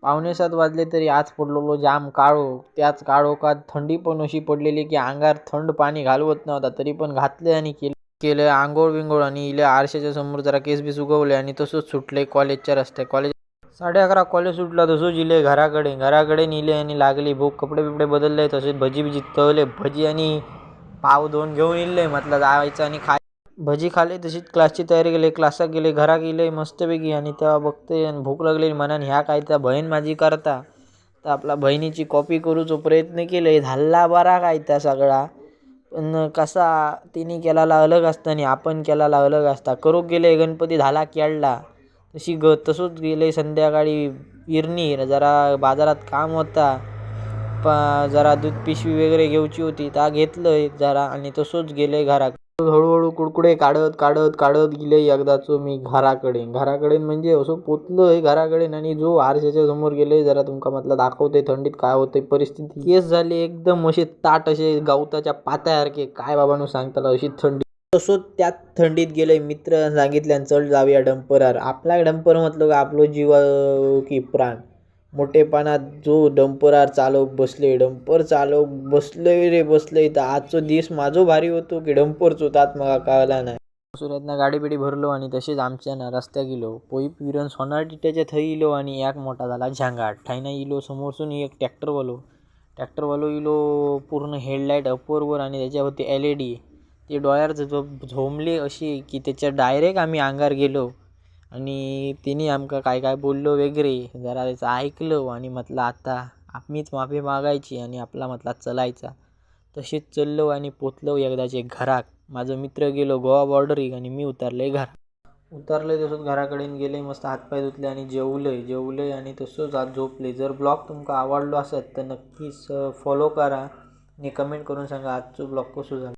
5:45 वाजले तरी आज पडलेलो जाम काळोख. त्याच काळोखात थंडी पण अशी पडलेली की अंगावर थंड पाणी घालवत नव्हता, तरी पण घातले आणि केलं आंघोळ बिंघोळ आणि इले आरशाच्या समोर जरा केस बीस उगवले आणि तसंच सुटले कॉलेजच्या रस्ते. 11:30 कॉलेज सुटला तसंच इले घराकडे नेले आणि लागली भूक. कपडे बिपडे बदलले, तसेच भजी बिजी तळले. भजी आणि पाव 2 घेऊन इले. म्हटलं जायचं आणि भजी खाल्ले. तशीच क्लासची तयारी केली. क्लासात गेले, घरा गेले मस्तपैकी आणि तेव्हा बघते आणि भूक लागली मनाने ह्या काय त्या बहीण माझी करता. तर आपला बहिणीची कॉपी करूचो प्रयत्न केले. झाला बरा काय त्या सगळा, पण कसा तिने केलेला अलग असता आणि आपण केलेला अलग असता. करूक गेले गणपती झाला केळला. तसंच गेले संध्याकाळी इरणी जरा बाजारात काम होता. जरा दूध पिशवी वगैरे घ्यायची होती, त्या घेतलं जरा आणि तसंच गेले घरात. हळूहळू कुडकुडे काढत गेले एकदाच मी घराकडे म्हणजे असं पोचलोय घराकडे आणि जो आरशाच्या समोर गेले जरा तुमका म्हटलं दाखवते थंडीत काय होते परिस्थिती. केस झाले एकदम असे ताट असे गवताच्या पात्यासारखे, काय बाबांनो सांगताला अशी थंडी. तसंच त्यात थंडीत गेले. मित्र सांगितल्यान चल जाऊया डंपरवर. आपला डंपर म्हटलं का आपलं जीव की प्राण. मोठेपणात जो डंपर चालवक बसले तर आजचो दिवस माझो भारी होतो की डंपरचो तात मला कळला नाही. सुरतनं गाडी बिडी भरलो आणि तसेच आमच्या ना रस्त्या गेलो. पोईप विरण सोनारटिट्याच्या थई इलो आणि एक मोठा झाला झांगाट. ठायना इलो समोरसून एक ट्रॅक्टरवालो इलो. पूर्ण हेडलाईट अपरवर आणि त्याच्यावरती LED. ते डोळ्यावर झोंबले अशी की त्याच्या डायरेक्ट आम्ही अंगार गेलो आणि तिने आमका काय काय बोललो वगैरे. जरा त्याचं ऐकलं आणि म्हटलं आता आम्हीच माफी मागायची आणि आपला म्हटला चलायचा. तसेच चललो आणि पोचलो एकदाचे घरात. माझं मित्र गेलो गोवा बॉर्डरीक आणि मी उतरले तसंच घराकडे गेले. मस्त हातपाय धुतले आणि जेवले आणि तसंच आज झोपले. जर ब्लॉग तुमका आवडलो असेल तर नक्कीच फॉलो करा आणि कमेंट करून सांगा आजचो ब्लॉग कसो झाला.